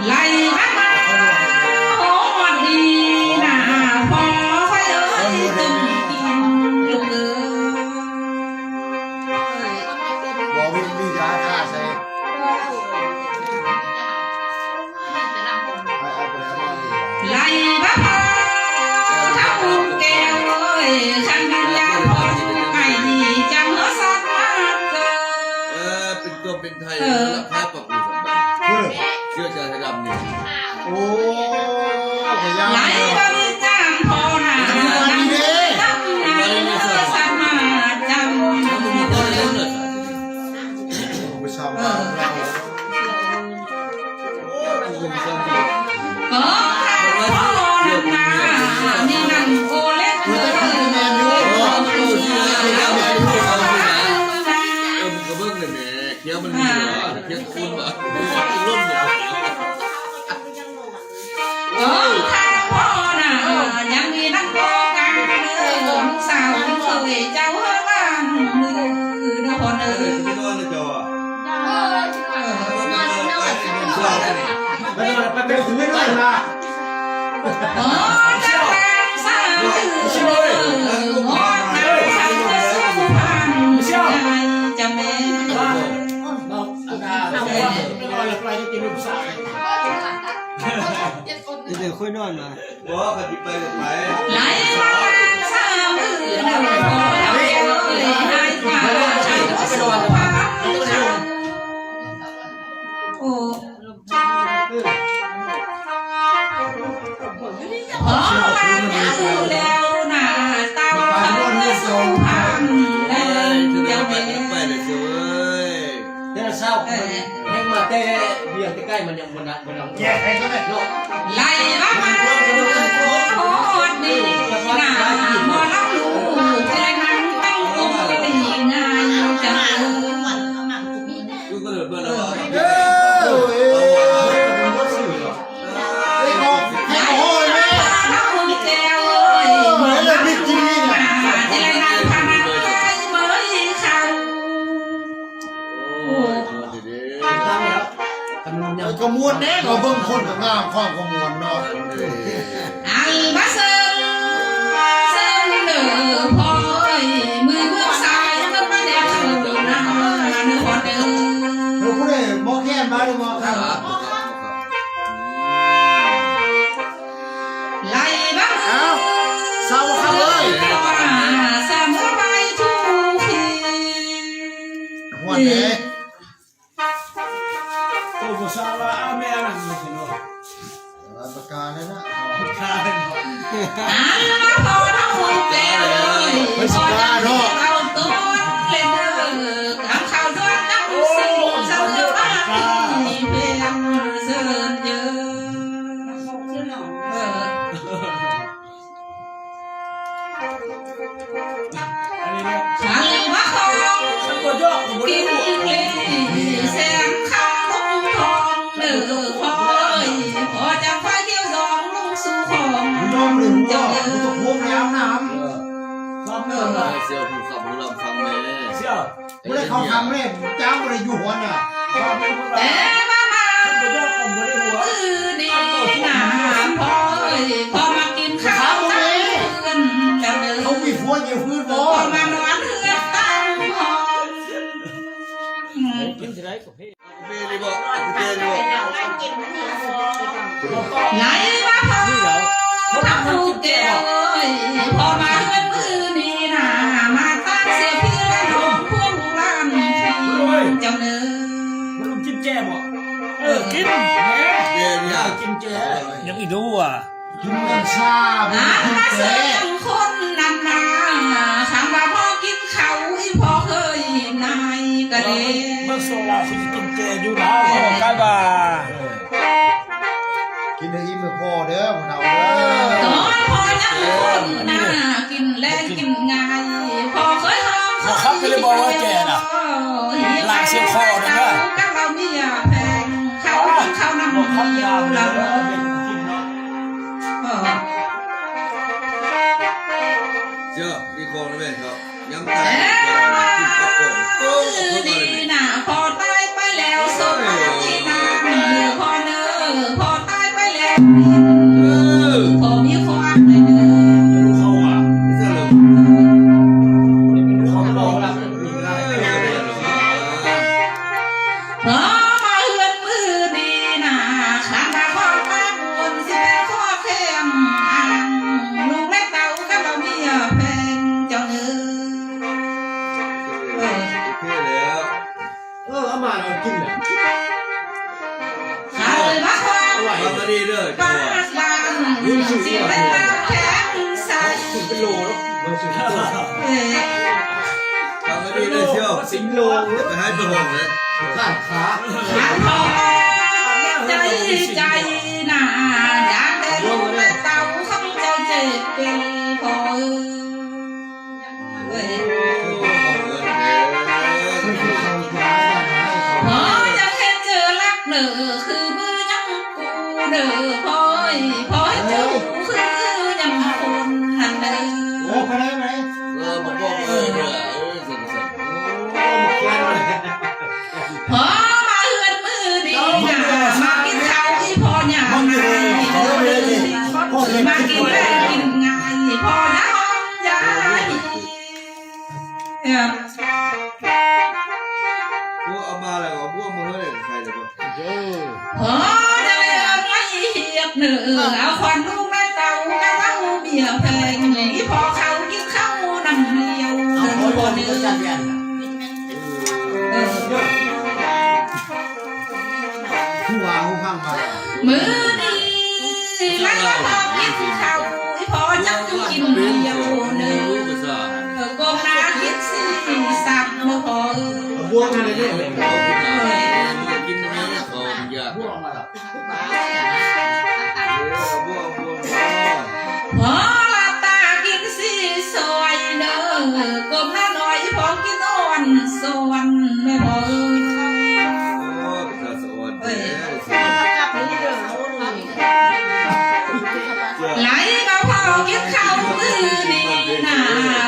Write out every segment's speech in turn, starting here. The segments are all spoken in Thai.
ไล่มาโอ้ดีน่ะพอค่อยตึงกินลูกบอกมียาฆ่าใส่ไล่มาถ้าบุกแก้วฉันกินยาพอไม่ดีจังเหรอสักมาเกิดเป็นตัวเป็นไทยแล้วแพ้ปรับปรุงสมบัติเชื่อใจดำนี่โอ้ยยาไล่มาจ้างพอหนาตั้งสักมาจำไปชาวบ้านเราก็พ่อนานี่นั่งโอเล็กเลยกระเบื้องเลยแม่เคี้ยวมันมีเหรอเคี้ยวคุณเหรอร่มเหรอก็ทางพ่อนายังมีนักโกกันหลงสาวเคยเจ้าบ้านมือนครไม่นอนเลยจ้ะไปเป็นคุณไม่ได้ละโอ้จะแรงสาวช่วยงอดน้ำฉันจะสู้ผ่านจะไม่เดี๋ยวค่อยนอนมาว่ากันไปกันไปไหลสาวมือหนึ่งพอแล้วเลยให้กว่าฉันจะสู้ผ่านโอ้พอมาแล้วน่ะตามฉันจะสู้ผ่านเลยจะไม่ไปเลยช่วยเดี๋ยวเช้าให้มาเตะเบียงใกล้ๆมันยังมันแย่ใครก็ได้เนาะไล่มาโคตรดีน่ะมอลักลูกจะนั่งตั้งองค์ตีง่ายจังกูก็เลยเบื่อแล้วขมวนแน่เราเบิ่งคนกับงามความขมวนเนาะอันมาเซิงเด้อพ่อยมือเบื้องซ้ายก็มาแดงเด้อนะเนื้อพอเด้อเราผู้ใดมองแค่มาหรือมองครับไล่บ้างสาวครับเลยสามใบทุกทีหัวเด้ตัวสาวอาแม่นั่นไม่ใช่หรอประกาศเลยนะประกาศมาพอทั้งหมดเลยไม่สิกาเนาะเราตัวเล่นเด้อกับข่าวด้วยนักสิ่งสาวเด้อมีเพียงเสื่อเยอะฉันว่าของกินเลยแสงข้าวลงทองเดือคอยพอจะไฟเที่ยวสองลงสู่ของน้องหนึ่งเจ้าจะพวกน้ำความเนื้อเสี่ยวผู้ขับผู้ลำฟังแม่เสี่ยวไม่ได้เขาทำเลยเจ้าไม่ได้อยู่หัวน่ะแต่ว่ามาดีหนาพอมากินข้าวตั้งเพื่อนจะเดินเขามีฟัวอยู่พื้นบ่พอมานอนเพื่อนตั้งหอมกินจะได้กับพี่เบี้ยดีบ่เบี้ยดีบ่ไหนว่าพอทำถูกเกลยพอมาเพื่อนมือนี่นามาตั้งเสียพี่และน้องพวกล้านเจ้าเนื้อมันกินแจ่บ่กินเบี้ยดีกินแจ่ยังอีดูอ่ะกินน้ำชามาเสียงคนนำนาคำว่าพ่อกินเขาอีพ่อเคยนายกะเลยเมื่อโซลาฟิกินแจ่อยู่นะใกล้บ่ากินได้อิ่มพอเด้อพวกเราเด้อพอยังคนน่ากินแลกินง่ายพอเคยห้องเขาก็เลยบอกว่าแจ่น่ะลากเสียงคอเลยนะกับเราเมียแพงเขานำเดียวเราเจ้ามีกองแล้วแม่ครับยังตายดีน่ะพอตายไปแล้วสมที่นาพอ พอมีความเลยเด้อ เขาอ่ะ เสื้อเหลือง เขาบอกว่ามีอะไร พอมาเฮือนมือดีนะขันมาข้อป้าบุญสิเป็นข้อแข็งอ่างลูกและเต่ากับเราเมียแฟนเจ้าเนื้อ แล้ว เอามาเรากินเนี่ย ขาเลยมาความ ทำมาดีเด้อ ป้าลานสิเป็นตาแข็งใส กินเป็นโลแล้วเราซื้อตัว ทำมาดีเด้อเชียว สิงโล ไปให้ตัวผมเลย ข้างขา ขาพอใจใจน่าอยากได้ลูกและเต่าข้างเจ้าเจ็บเป็นพอเอ้ย พอยังเห็นเจอรักเด้อคือมือยังกูเด้อพอยพอให้เจอคือยังคนหันเด้อ ไปไหนไปไหน มาบอกสั่ง พอมาเฮือนมือดีนะมากินข้าวที่พออยากไงมากินแม่กินไงพอนะห้องยายเนี่ย พวกเอามาอะไรวะพวกมึงเนี่ยใครจะบอก พอจะเลยเอาไงเหียบเนื้อเอาควันลูกในเตากันเต้าเมียแพงนี่พอเขากินข้าวน้ำเดียว เอา เนื้ คน อ นี้ เนื้ ก็ อ จัดยัน ผู้ว่าผู้พังมา มือดีแล้วก็พอกินข้าวพอจังกินเดียวเนื้อกงนาคิดสิสับมือพอ บัวมาเลยเนี่ย กินอะไรของยา พวกมาแล้ว พอละตากินสิสวยเนื้อกงนาหน่อยพอกินอ่อนสวนไม่พอ ไหลมาพอกินข้าวมือดีนะ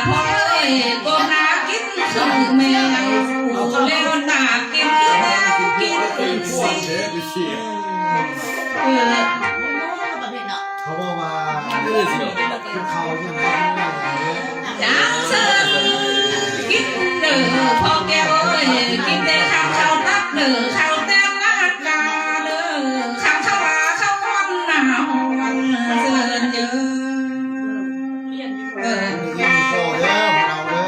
พอเอ้ยกงนากินข้าวแมวแล้วตากินคือแมวกินสิเออ เขาบอกว่าเป็นเขาใช่ไหม จังเสิร์กินเด้อพอแก้วเอ้ยกินได้ข้าวข้าวตับเด้อข้าวแต้มนักกาเด้อข้าวข้าวข้าววันหนาวันเสิร์เยอะเออ กินโซ่เด้อเราเด้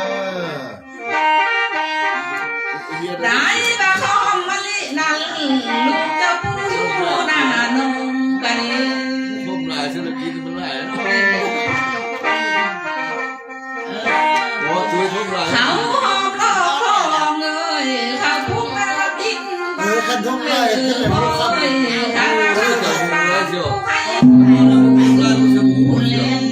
อ ได้บาคอมมะลินั่นลูกเจ้าผู้หน้านงกัน พวกนายฉันจะกินมันไรบอกช่วยพวกนาย เขาหอบลอกคองเอ้ยเขาพุ่งมาบินบ้านโอ้ยข้าราชการตาผู้ให้ผู้เล่น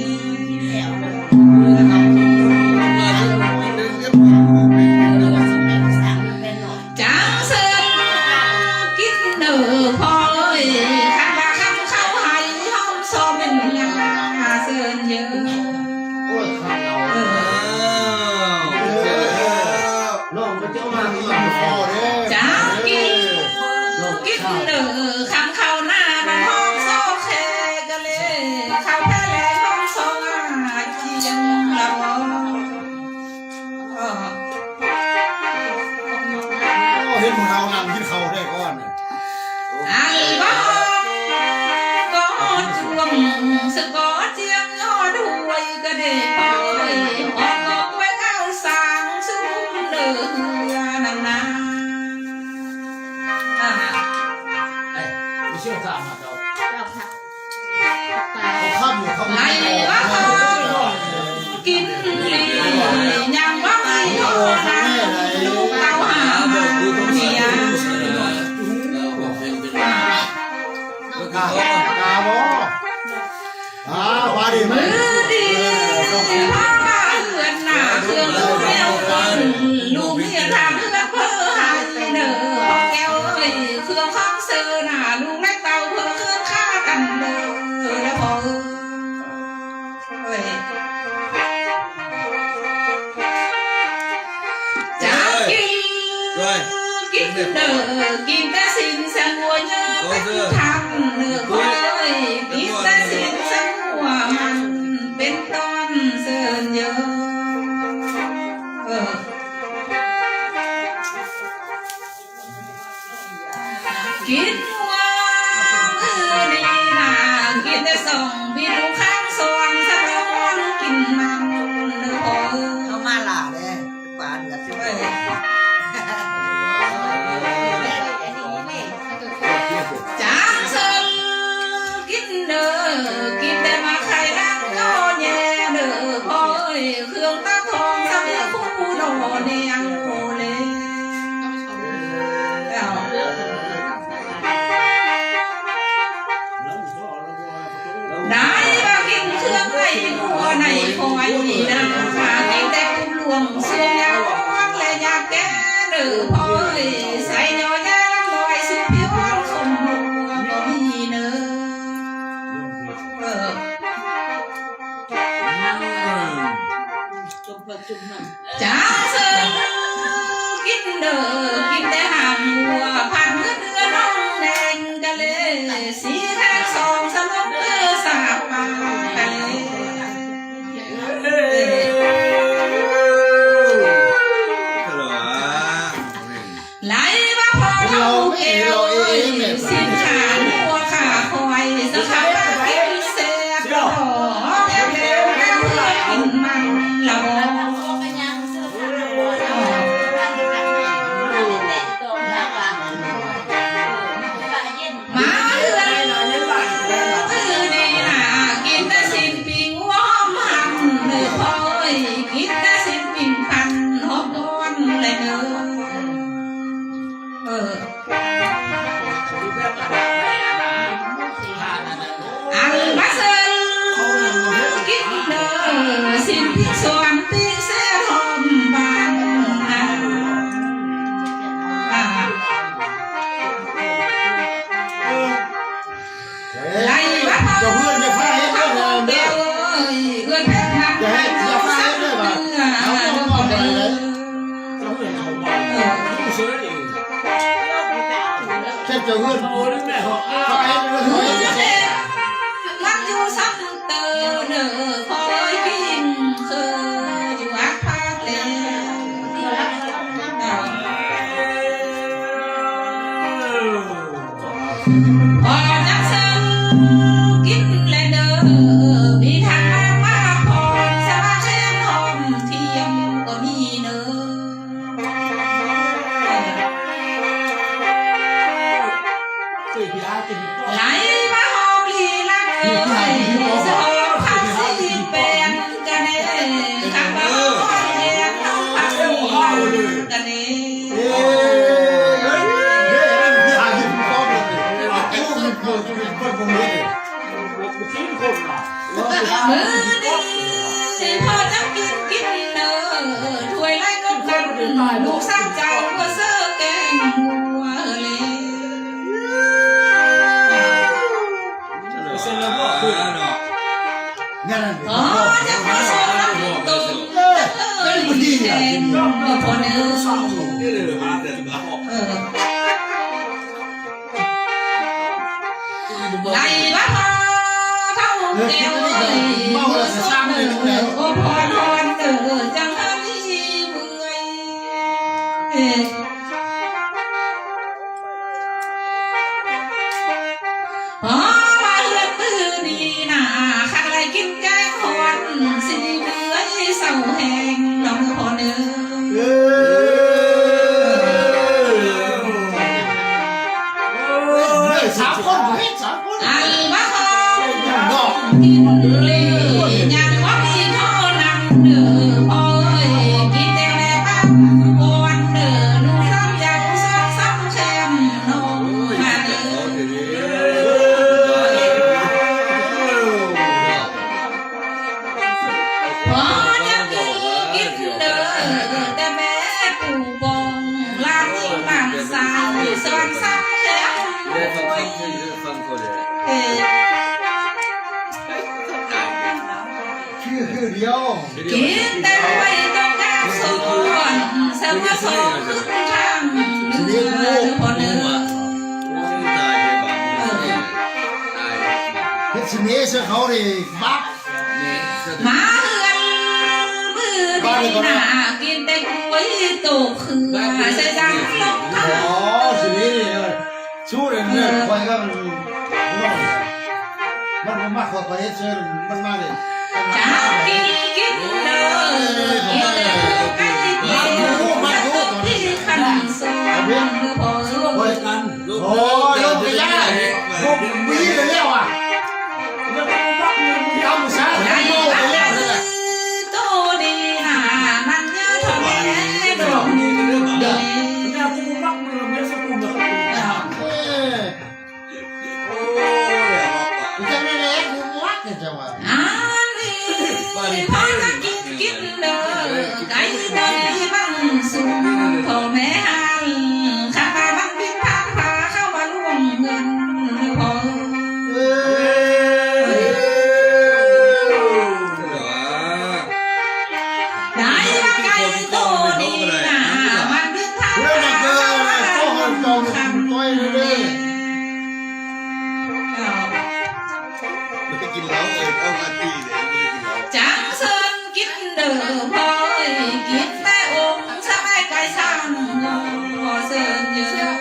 จังเสิร์กินเด้อพอเอ้ยข้าว่าคำเขาให้ห้องซ้อมเป็นยาเสิร์เยอะ โอ้ยข้าวเรา น้องมันจะมา กิ ที่ นโซ่เด้อ จ้ากินกินเด้อคำเข้าหน้าบ้านห้องโซเคกะเลยเข้าแพ้แล้วห้องโซอาเจียงละวอ เห็นพวกเรานั่งกินเขาได้ก่อน อันบ้าก็จวงสกอเจียงยอด้วยก็ได้ปอยออกออกไว้เอาสางซุ้มเดือนนาน ไม่เชื่อสามเรา เขาข้ามอยู่เขา ไหลว่าพอกินดียังว่าไม่พอนะลูกเต้าหามาเมีย กาบมาดิ มือดีพ่อมาเหือนหน้าเครื่องลูกแมวคนลูกเมียทำเพื่อเพื่อให้เด้อพ่อแก้วเอ้ยเครื่องข้องเสือหน้าลูกและเต่าเพื่อเครื่องฆ่ากันเด้อแล้วพอเอ้ยจะกิน กินเด้อกินแต่สิ่งสงวนเยอะไปทำเด้อคอยกินแต่สิ่งสงวนมันเป็นตอนเสื่อเยอะกินว่ามือนี่นากินแต่ส่งบินข้างส่วนสะท้อนกินมันเด้อเขามาหล่าเลยป่าเดือดใช่ไหมจางเซิงกินเด้อกินแต่มาไข่รักก็แย่เด้อคอยเครื่องตาทองสะเพื่อคู่โดเนียงโอเลได้มากินเครื่องไอ้หัวในคอยนี่นะมากินแต่กุ้งหลวงเสียวังและอยากแก่เด้อคอยใส่ย่อยแย่ลำลอยสุดยอดสมบูรณ์ก็มีเด้อจางเซิงกินเด้อกินแต่หางวัวพันเนื้อน้องแดงกะเลยสีแทงสองสลบเลือสาบปากะเลยไหลว่าพอเราเอวสิ้นขาหัวขาคอยสักครั้งกินเสียบดอกแก้วแก้วแก้วกินมันละบมาเรือนมือดีน่ะกินแต่สิ้นปิงว้อมหันเลยคอยกินแต่สิ้นปิงพันหอบก้อนเลยเนอะอันมาเซลกินเด้อสิ้นปิงส่วนปิงเสียหอมบานไล่บ้าเพื่อนจะพาให้เพื่อนเดียวเพื่อนแพ้ทางให้จะพาให้เพื่อนเอาไปเลยแค่จะเพื่อนเขาให้เพื่อนมันอยู่ซ้ำเตอเด้อคอยกินคืออยู่อักพาเตพอจักเซิงกินเลยเด้อมีทางมาพอสมาเช่นหอมเทียมก็มีเด้อไหลมาหอมลีลักเอ้ยสองพันสี่เป็นกันเองข้างบ้านเลี้ยงน้องพักสี่กันเองมือดีพอจะกินเด้อถ้วยไล่ก็กันลูกสาวเจ้าก็เสื้อแกงหัวเลยอ๋อจะมาสอนน้ำตุ่มดีแดงพอเนื้อไหลว่าพอเท่าแก้วมือซ้ำโอ้พรเด้อจังหันเมื่อยพอมาเลือดมือดีน่ะข้างไรกินแกงหอนสิเมื่อยเศร้าแห้งน้องพอเนื้อันว่าพอกินลียังว่ามีท่อนังเด้อพอกินแต่แม่บ้านวันเด้อนุ่งซ้ำยังซ้ำแชมน้องมาเด้อพอยังกินเด้อแต่แม่ปู่บองลาที่บ้านสายสอนซ้ำแชมคือเดียว กินแต่ไว้ต้องการสอนเสริมสอนขึ้นทางเหนื เลี้ยงลูก พอเนื้อ ตายไปบ้างตาย เฮ็ดสิเนเสื้อเขาดิบัก นี่ มาเฮือนมือดีหนากินแต่กล้วยตกคือใส่ดังลง อ๋อสิเนนี่ชู้เนี่ยคอยก็มันมาขอไปเฮ็ดเสื้อมันมาเลย จ้ากินกินเลยกินเลยไก่กินที่ขันสวนพอ คอยกันโอ้ยลูกไปย่าลูกมีไปแล้วอ่ะเรื่องบักเรื่องยำซะ ไก่ โม่ไปแล้วเลย โตดีหนามันเยอะทำไมดอกดี เนี่ยกูบักมือไม่สกุลเลยโอ้ยจะไม่เล็กกูวัดกันจังวะ อันนี้พอจะกินกินเลยไก่ตัวนี้มันสูงพ่อแม่หันข้ามันบินผ่านพาเข้ามาล่วงเงินพอ ได้มาไก่ตัวนี้นะมันดึงทาง เรื่องเกินก็หันตรงต้อยเลย ไปกินเหล้าเอามาตีเลยกินเหล้า จังเซินกินเด้อพอยกินแต่องค์สบายไก่สั่งพอเซินเยอะ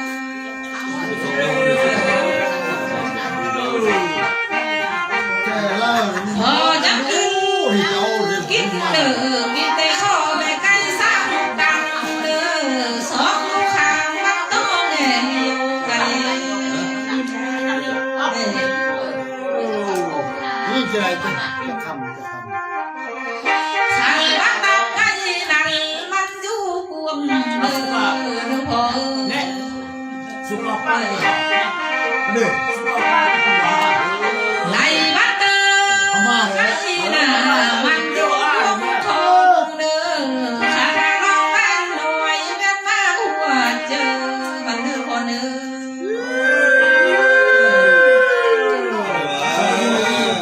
พอจังกินกินเด้อกินแต่ข้อแม่ไก่สั่งดังเด้อสองข้างบักโตแน่อยู่ไกล นี่จะจะทำ ขันบักเตาไก่นั่นมันอยู่พวงเด้อพอ สุกรป้าเด้อสุกรป้า ในวัดเดิมไก่น่ะมันอยู่พวงทองเด้อข้าร้องบ้านหน่อยแม่มาหัวเจอมันเด้อพอเด้อ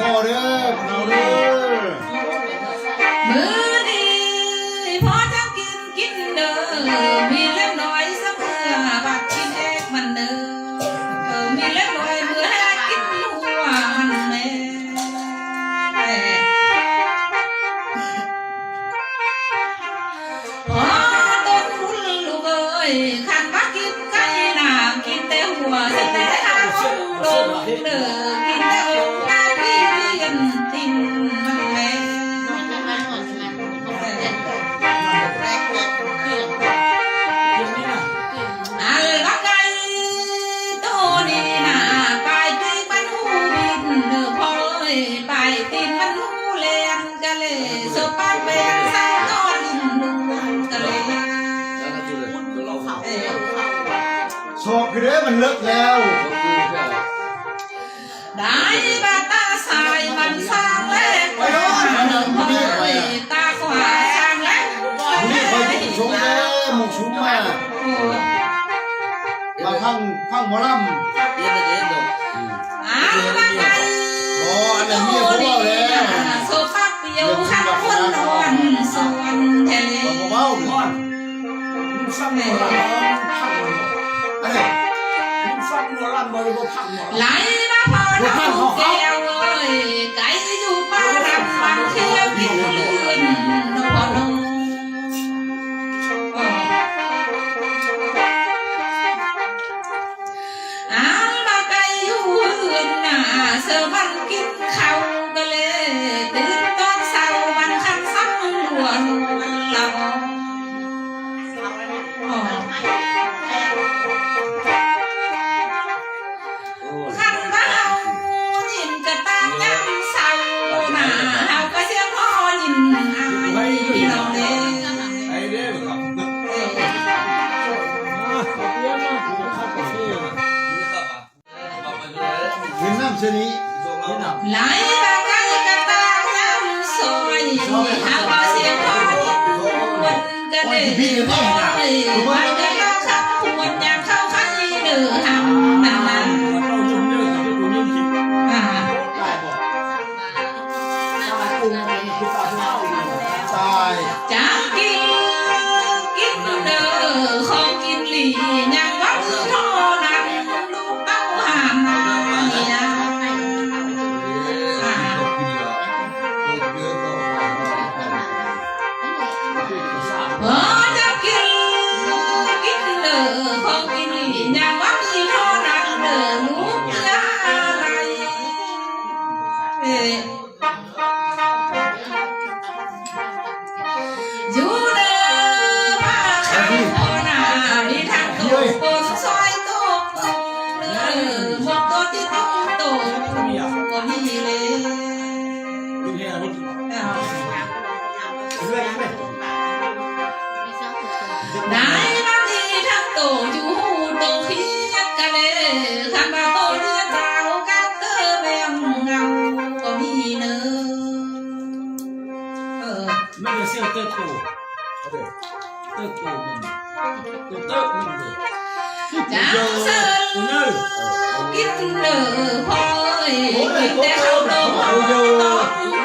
พ่อเด้อเราเด้อ มือดีพอจะกินกินเด้อมีเล็กน้อยสักเมื่อบักกินเอกมันเด้อมีเล็กน้อยเมื่อกินหัวมันแม่อ๋อต้นบุญลูกเอ้ยขันบักกินไก่น่ะกินแต่หัวแต่ทางองค์ลงเด้อกินแต่องค์นาพี่เรียนติ่มมันแม่ อัลบักไก่ตัวนี้นะไปตีมันหูบินเนื้อพอยไปตีมันหูเลียนกะเลยสบายเป็นสาวตอนดูกะเลย โชคคือเด้อมันเลิกแล้ว ได้บาตาสายมันสร้างแล้วเนื้อพอยตาขวาสร้างแล้ว นี่คอยถูกชงเด้อหมูชุบมามาข้างหมอลำ อัลบักไก่ตัวนี้นะโซฟาเปียวขันคนนอนสวนทะเล เบาๆก่อนมึงฟังหมอลำพักหมออันนี้มึงฟังหมอลำบ่ได้บ่พักหมอ ไหลมาพอน้ำแก้วเอ้ยไก่อยู่ป่ารำมันเที่ยวกินเลื่อนนอนอันมาไก่อยู่เฮือนน่ะเสือมันกินข้าวก็เลยตื่นตอนเช้ามันคันซ้ำหัวนูนเรา ขันบ้าเอายินกระตามย้ำเศร้าหนาเอาก็เสียงพ่อยินอายเราเด้ ไอ้เด้อครับ เห็นน้ำเสนี ไหลตาไก่กระตามย้ำซอยเอาก็เสียงพ่อยินวนกันเด้มันก็เข้าขับวนอยากเข้าขันเดือหำนั่นนั่นตาย จังกินเด้อของกินหลียัง จูโตขี้ยักกะเลขันบาโตเลือดดาวกับเตอแบมเงาก็มีเนอไม่ได้เสียงเติร์โตเติร์โตมันเติร์มันเลย จ้าเซินกินเนอพอยกินแต่ข้าวต้มต้อง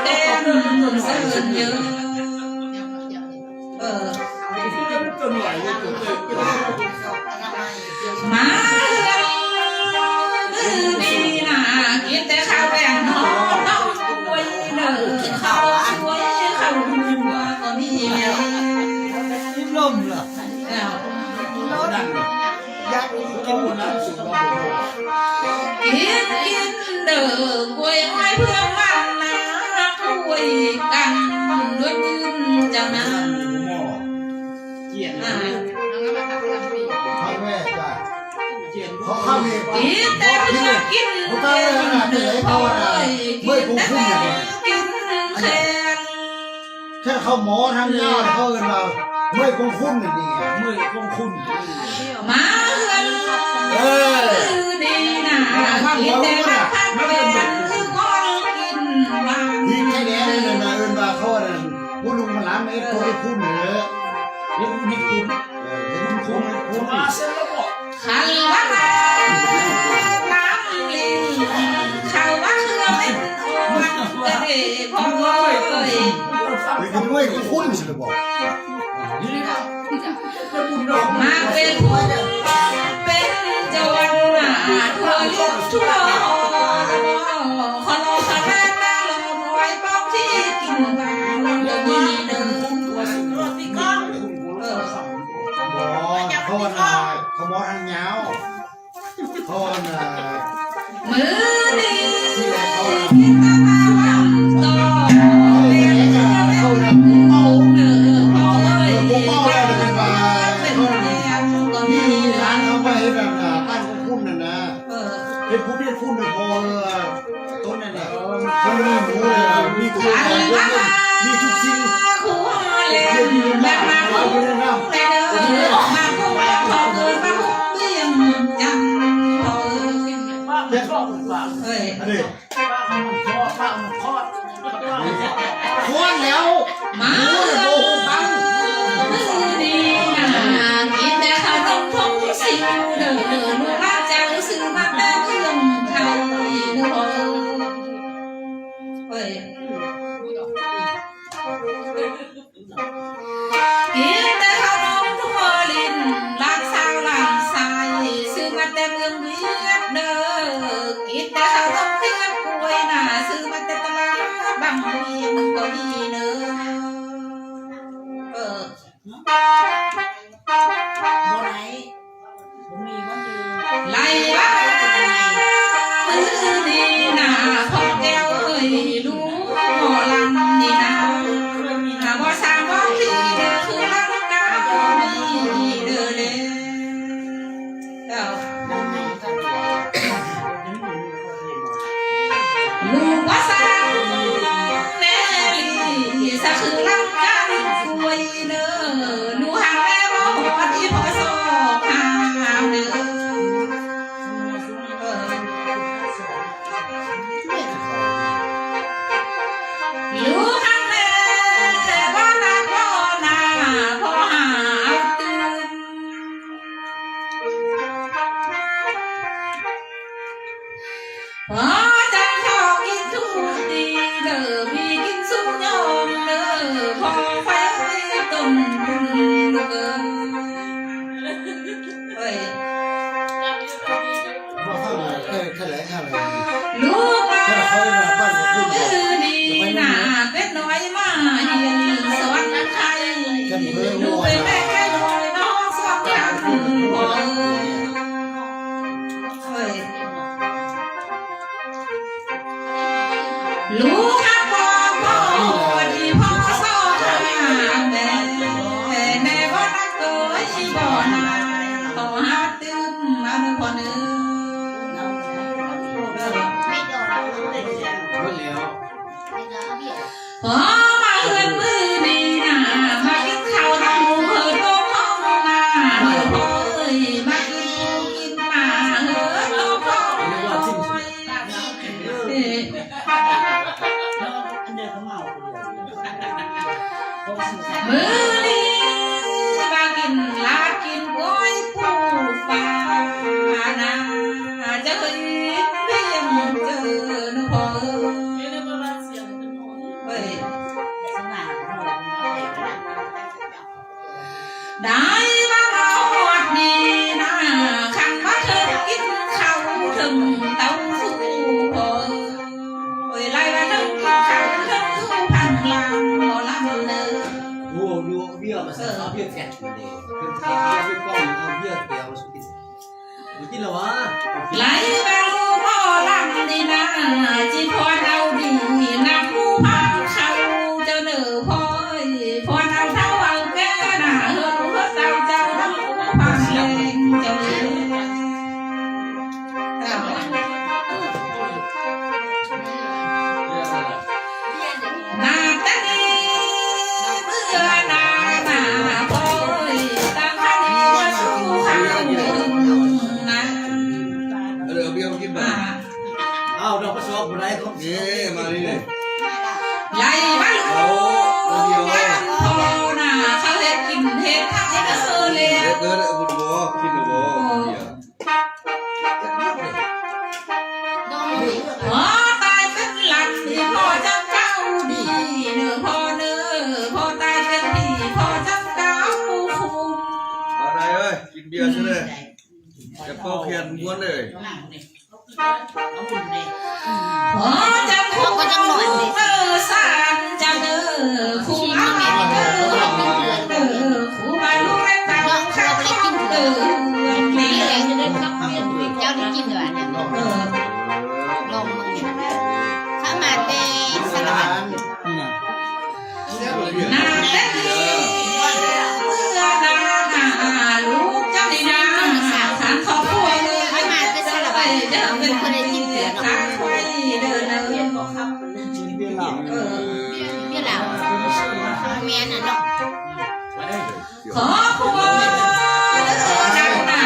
เต็มเซินเยอะมาดีนะกินแต่ข้าวแกงหอมต้องป่วยเนอข้าวช่วยข้าวหัวก็มีแม่กินลมเหรอดังยักษ์กินหมดน้ำสุกเรากินเด้อกล้วยไม้เพื่อนมันนะคุยกันด้วยยืนเจ้านะเกียนนะพ่อแม่จ้ะเกียน เขาเข้ามี กินแต่เพื่อนกินเด้อพอยกินแต่กินแข็งแค่เขาหมอทางญาติเขาเอิ้นว่าเมื่อยคงคุ้นนี่ดีเมื่อยคงคุ้นมาเฮือนดีนะกินแต่พักเป็นคือคนกินบางที่แค่นี้นั่นน่ะเอิ้นว่าเขานั่นผู้ลุงมันหลานเอ็ดเขาได้คุ้นเด้อเห็นคุ้นคุ้นมาเสร็จแล้วบอกขันละน้ำลิงเขาว่าเชื่อไม่โอ้มันจะได้พอเลยกินด้วยคุ้นสิบอกมาเป็นผู้เป็นเจ้าวันหน้าทั่วยุคทั่วขอรอขนาดนั้นไว้ป้องที่กินบางเรามีเดิมพี่ก้องเขาหมอทางยาวเขามือดีกินตามาวังต่อเลี้ยงเขาเอาเนื้อเอาเลยเป็นเลี้ยงก็มีร้านเขาไปแบบบ้านคุ้นนั่นนะเป็นผู้ที่คุ้นพอต้นนั่นแหละเขามีหมูมีกุ้งมีทุกสิ่งคู่เลี้ยงแบบมาคู่แต่เดินมาคู่พอเกินมาคู่เลี้ยงจังพอเด็กก็ฟังเฮ้ยป้ามันคอดแล้วมาดีนะกินแต่ข้าวต้มทงสิวเด้อลูกรักจังซื้อมาแต่เครื่องไทยเด้อเฮ้ยกินแต่ข้าวต้มทั่วลิ้นลากสาวลากสายซื้อมาแต่เมืองเวียดเด้อกินแต่ข้าวต้มเคี่ยวกล้วยน่ะซื้อมาแต่ตลาดบางเวียงก็มีเด้อไล่บ้าดีนะพอแก้วเอ้ยลูกหมอลำนี่นะบ่สามบ่ที่เด้อคือรักกามีเด้อเด้อลูกว่าสามแน่ลีสักคือรักกันคุยเด้อหนูหาแม่บ่พอที่พอสอบหาเด้อลูกหักแม่แต่บ่นักบ่นาพอหาตื่นพอจังทอกินทุกดีเด้อมีกินสู้ยอมเด้อพอไฟต้นบุญเด้อเฮ้ยลูกว่าดีนะเป็ดน้อยมาเฮียนสอนนักไทยลูกเป็นแม่แค่น้อยน้องสอนกันพอเฮ้ยลูกหักพ่อพ่อที่พ่อสอนแม่แม่บ่รักตัวชีบ่นายต่อหาตื่นมาหนึ่งคนหนึ่งพอมาเฮือนมือดีนะมากินข้าวทำหมูเพิ่นโตห้องนาเดี๋ยวพอเอ้ย ยมากินมาเฮ้อเราพ่อมือนี้มากินลากินก้อยปูปลานาจะเห็นเพียงเจอหนูพอเฮ้ยได้มาเราหอดนี่นะขันมาเธอกินข้าวถึงเต้าสู้พอเฮ้ยไล่มาเธอกินข้าวถึงสู้พันลางหมอลำเนอดูเบี้ยมาเสือเบี้ยแฝดมาเลยเป็นเบี้ยก้อนเอาเบี้ยเปียวสุกินดูที่ละวะ ไล่มาลูกพ่อลำนี่นะจีพอเอาดีนักผู้พาเขาเจ้าเนื้อพ่อพอเอาเท้าเอาแก่หน้าเฮือนเฮือเจ้าเจ้าน้ำผู้พาแรงเจ้านาตานีเมื่อนาพ่อตั้งให้ว่าสู้เขานะ เดี๋ยวเบี้ยกินบ้า อ้าวเราประสบอะไรเขา นี่มานี่เลย ไล่มาลูกงานพอน่ะเขาเฮ็ดกินเฮ็ดทั้งเฮ็ดเลย เกิดบุญบ่กินบ่เบี้ย อ๋อตายเป็นหลักที่พ่อจังเก้าดีเนื้อพ่อพ่อตายเป็นดีพ่อจังเก้าคุม อะไรเอ้ยกินเบียร์ใช่ไหมจะเป่าแขนม้วนเลย อ๋อจังคุมสานจังคุมอาคุมมาลูกได้ตามข้าวกินมี เจ้าได้กินด้วยเนี่ยลงมือถ้ามาเตะสลับ นาเต้นเมื่อนาลูกเจ้าดีนาขันขอบครัวเลย ถ้ามาเตะสลับ เดินเป็นคนได้กินเสือขาควายเดินเดิน เบี้ยเหล่าเมียน่ะเนาะ ขอครัวเดินนา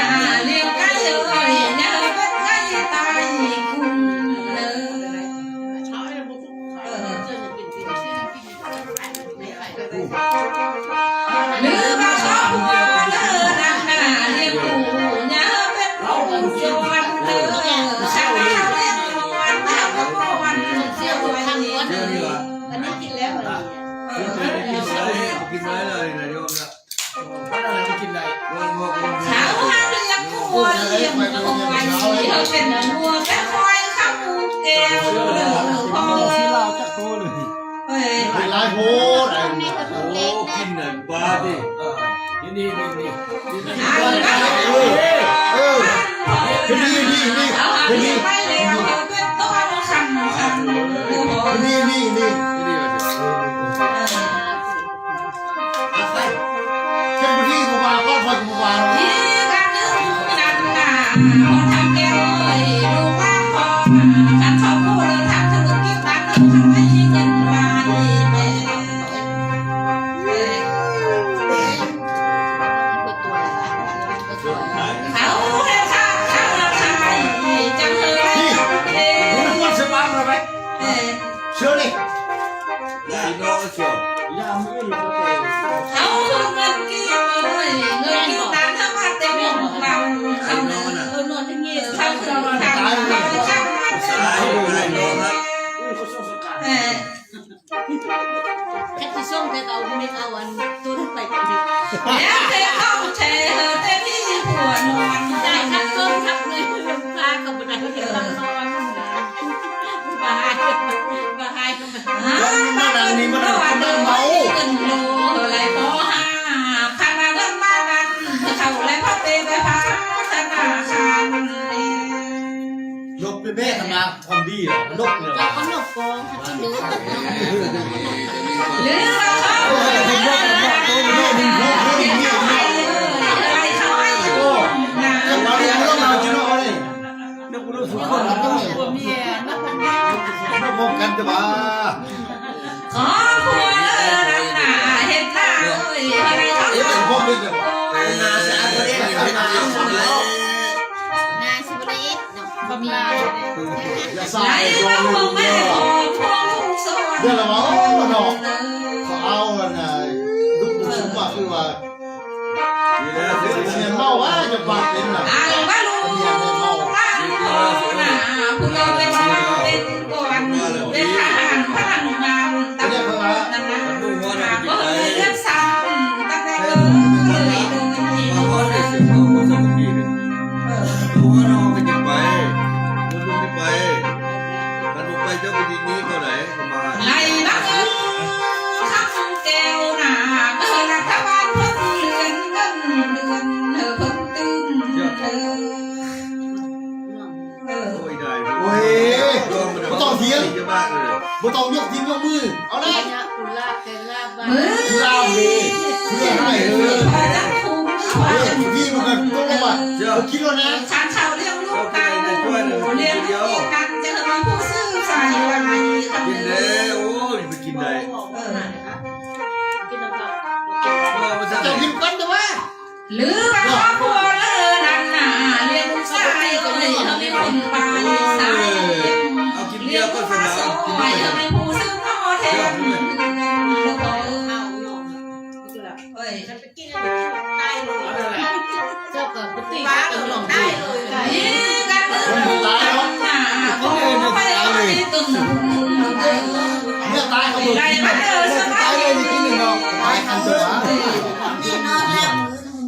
เลี้ยงไก่เลยเนี่ยเป็นไก่ตายคุ้มเลยหรือว่าขอครัวเดินนาเลี้ยงปูเนี่ยเป็นปูจวนเดินชาวนาเลี้ยงจวนแม่ก็วันเสี้ยววันนี้ เดี๋ยวนี้ล่ะ วันนี้กินแล้ว กินไม้เลยนะโยมนะ พันอะไรมากินได้ วันงอกวัน เช้ามาเลี้ยงวัวเลี้ยงควายเขาเป็นวัวแค่ควายเข้าแก้วเด้อพ่อเฮ้ย เป็นลายโหด นี่ก็ทุ โอ้ เล็ก กินหนึ่งบาทดิ นี่ หาเงินมา เป็นนี่ เอาหาเงินไปแล้วเป็นต้นคันโอ้โห นี่ นี่ดีกว่าสิ เป็นที่กูมาก็พอกูมา ที่กันนึงนั่นน่ะพอทำแก้วเลยดูว่าพอกันชอบพูดเลยทำธุรกิจนั้นทำให้เงินมาดีแม่ ตัวตัว เขาให้ข้าข้าใครจังเลยเอ รู้ว่าสบายไหม เชื่อเลย พี่น้องเชียว อย่ามืออยู่ก็เตะ เขาเงินกินเลยเงินกินตามธรรมะเต็มเราเขาเงินนอนที่นี่เขาคือเราทำเราทำ สายอยู่ไหนน้องครับ เขาส่งสกัด แค่ที่ส่งแต่เอาไม่เอาอันตัวนั้นไปกันดิ แล้วเธอเอาเธอเต็มที่หัวนอน ได้ทักส้มทักเลยพากับบันไดเดี๋ยวนอนบายบายก็มา มันนางนี้มันเมาเงินโลเลยพอห้าพันเงินมาวันเขาเลยพอเตะไปพาธนาคารนี่ ลบเป็นแม่ทำมาความดีเหรอลบเลย เราก็นกกองที่ดู หรือเราเขาอะไรเขาให้อยู่นะ จะมาเรียนต้องมาจะรอเลย นึกว่าสุขคน ตัวเมียนักมันยา ไม่พบกันจะมา ขอครัวรักหนาเห็นหน้าเอ้ยอะไรเขา เอ๊ะเป็นพวกนี้จะ นาสาคนนี้ ก็มี อย่า ไห สาย ล โด มาน ค เลย งไม่ เด้อ พอคงสวรรค์ เดี๋ยวเราว่าโอ้เนาะเขาเอาอันน่ะลูกชุบว่าคือว่า ดีแล้ว เสียเมาว่าจะปากเป็นน่ะ อ่างบ้าลูกร่างโตนะผู้ยอมเป็นก่อนเป็นทหารพลังงานตำรวจนั่นนะหากว่าเลือดซ้ำตั้งแต่เกิดเลยเดินที่ มา โค ขอ ต ได้ ร เสียงเขาสมบูรณ์ตัวน้องก็จะไปตัวลูกไม่ไปถ้าลูกไปเจ้าไปยิงนี้เขาไหนมา ไหลบังเอิญข้างแก้วหนาเมื่อรัฐบาลเพิ่งเลือนเงินเดือนเพิ่งตื่นโอ้ยได้ โอ้ย บ่ต้องเถียงจะมากเลย บ่ต้องยกทีมยกมือเอาละ เนี่ยกุลาบเป็นลาบบ้าน มือ คือเอาเลยเพื่อให้พอจะถูก พี่มันก็ต้องว่าคิดว่านะ ฉันเขาเลี้ยงลูกกันเลี้ยงลูกกันจะมีผู้ซื้อใส่อะไร กินเลยโอ้ยไปกินได้ กินน้ำเปล่า เราไม่ใช่ จะกินกันแต่ว่า หรือว่าครอบครัวเลยนั่นน่ะเลี้ยงลูกชายก็เลยเขาไม่คนไปสาย เอากินเบี เลี้ ย ยง ร์ก็ ลูก ส มา นา ส มกิน ว ไป ยจะเป็นผู้ซื้อพ่อแทนเฮ้ย เจ้ากับปฏิวัติตลอดได้เลย นี่กันเลยตายแล้วนะเขาไปเอาไปตึง เนี่ยตายเขาบอกกินตายเลยกินหนึ่งดอกตายหันตัว นี่นอนแล้ว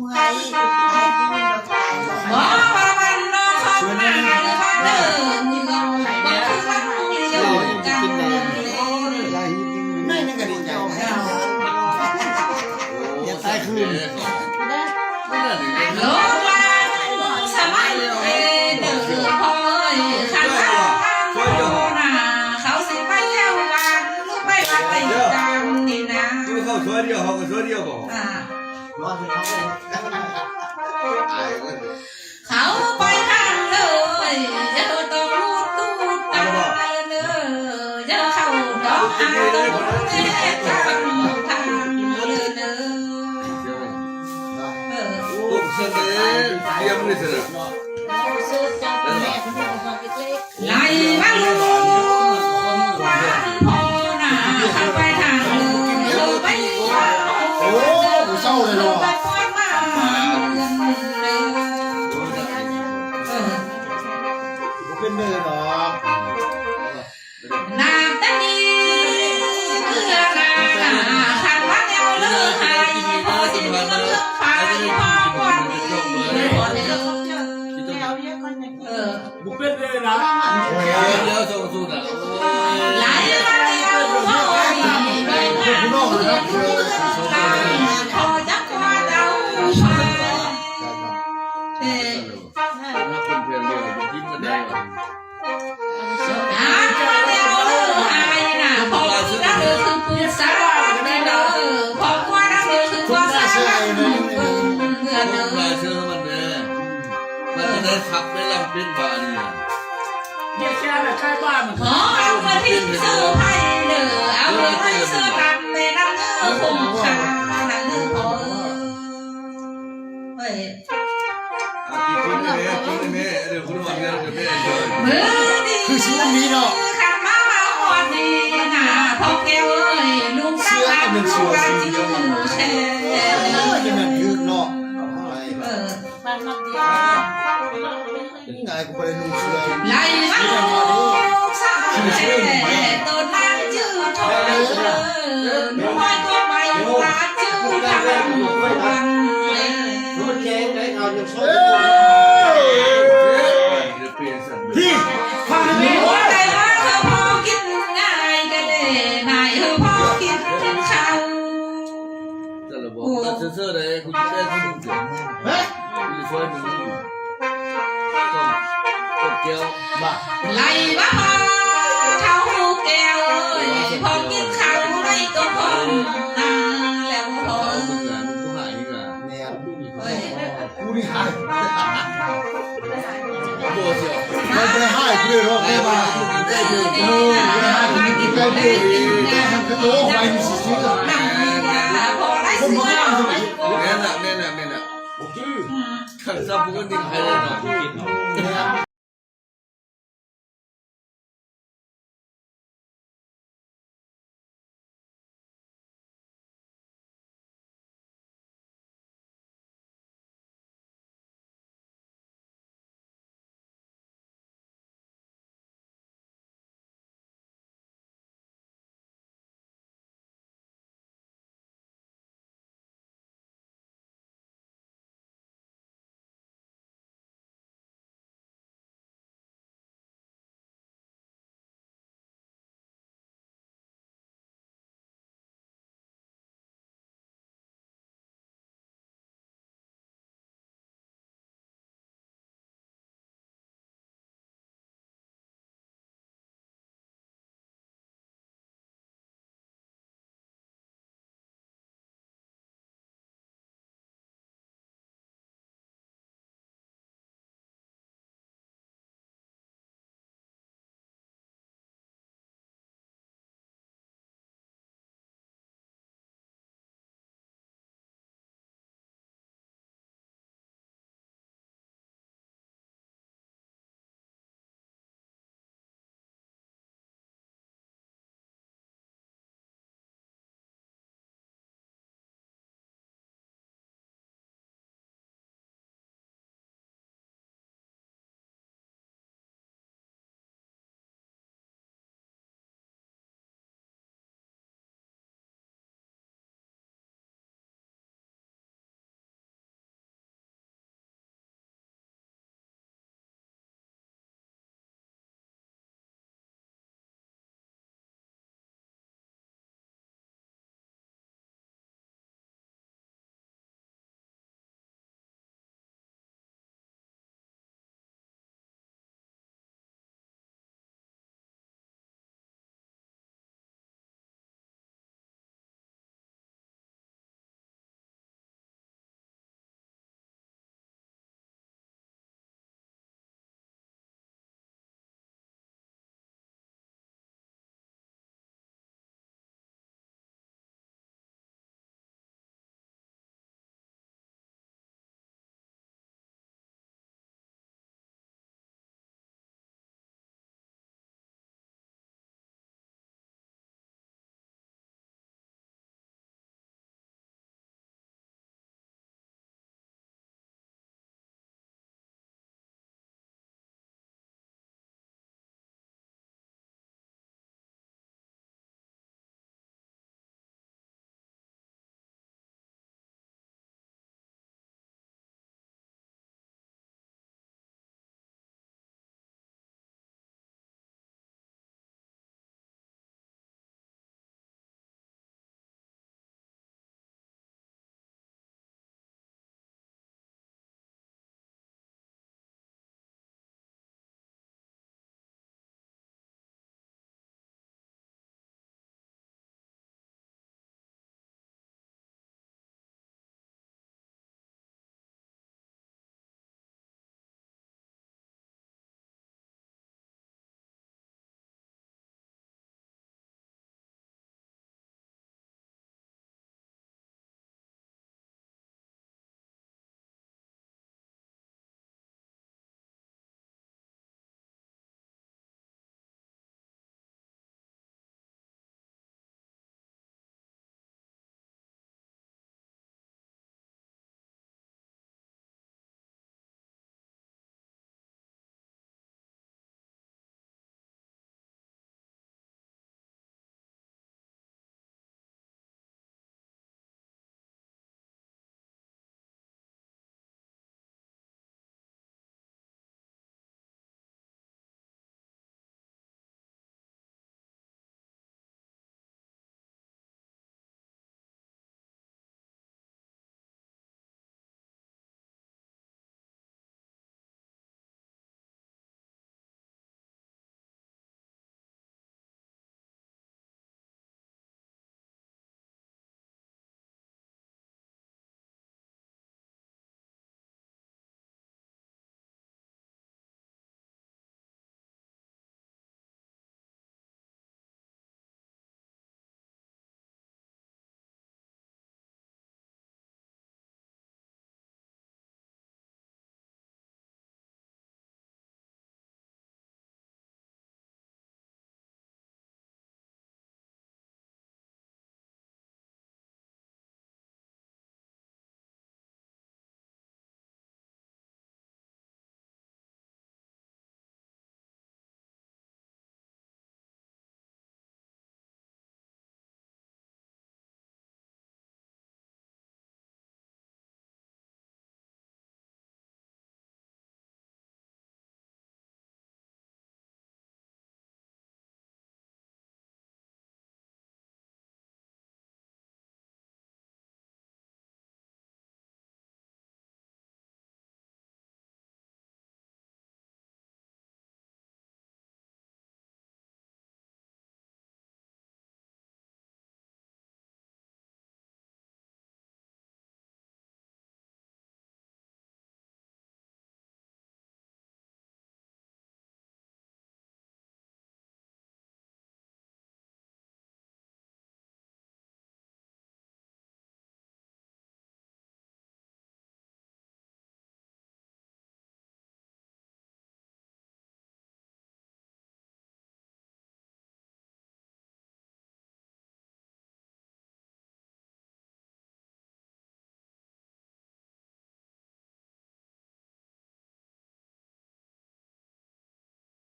มือทำไม บ่บ่วันนอเขามาหรือว่าเดินอยู่ก็คือวันเดียวกันเลย ไม่นั่นก็ดีใจอย่าตายคืน โลวันสมัยเดินพอยขันข้าวนาเขาสิไปเที่ยววันลูกไปวัดไปตามนี่นะ คือเขาช่วยเดียวเขาก็ช่วยเดียวบอก รอดที่เขา เขาไปทางเลยจะต้องรูดตูดตาเลยจะเข้าดอกหาตัวแม่ทางทางเลยเนอ ลูกเสนอเยี่ยมเลยเสนอ ซื้อจังเป็นแม่คุณพ่อเล็ก ไหลมาลูกวันพอหน้าขับไปทางเลยไป โอ้เศร้าเลยเนาะ ไปปอนมาเงินเลย เป็นเนื้อดอก น้ำตาดีเกลือนาขันวัดเอวเลือหายพอสิเลือกไฟพอวันนี้บุกเป็นเลยนะ เดี๋ยวส่งสู้นะ ไหลมาเดียวโอ้ยไปงานเพื่อนตายพอจักว่าเราไปเอ๊ะ นักคนเพียงเดียวยิ้มกันได้หรอ น้ำมาเดียวเลือหายน่ะพอแล้วเลือคือปืนสาเด้อพอว่าแล้วเลือคือว่าสาเพื่อนเด้ ปลา อ เชื่อมันเนี่ยมันจะได้ขับได้ลำเป็นบาเนี่ย เนี่ยแค่แบบใกล้บ้านมัน ขอเอาเงินที่ซื้อให้เด้อเอาเงินที่ซื้อกันในน้ำเนื้อคงคานั่นเนื้อพอเฮ้ย กินเลยกินเลยเดี๋ยวคุณวันกันจะไม่ได้เลย มือดี คือชีวิตนี้เนาะ ขันมาหอดดีน่ะพอแก้วเอ้ยลุงตาลาลุงตาจิ้วแช่ จะมันยืดเนาะ บ้านนอกเดียว นี่ไงกูไปนุ่งเสื้อ ไล่มาลูกสาวแช่ตัวนางจื้อทองนุ่มก็ไม่หวานจื้อทางวันเลย รุ่นแจ้งได้เขาจะช่วย เปลี่ยนสัตว์ พี่ฟัง ไม่ นี่ ว่าแต่ว่าเธอพอกินง่ายก็ได้นายเธอพอกินข้าว แต่ละบอกแต่เสื้อเลยคุณจะได้คุณเก่ง เฮ้ย คุณช่วยมึงต้องเกี่ยว บ้า ไล่บ้าเขาแก้วพอกินข้าวได้ก็พอนาแล้วพอ มึงอ่ะมึงก็หายนี่อ่ะ เนี่ย เฮ้ย กูนี่หาย โบเสียว ไม่ไปให้กูเลยหรอก ไอ้ แม่ บ้า บ้า คุณกินได้เลย โอ้ยไปให้กูกินได้เลยแม่ทำกระโดดไปมีสิทธิ์ นั่งยาพอได้ ผม สิ มา เอา ทำ ไป ไม โกง แม่น่ะแม่น่ะแม่น่ะ โอเค ขันซับพวกนี้ใครเลยเนาะ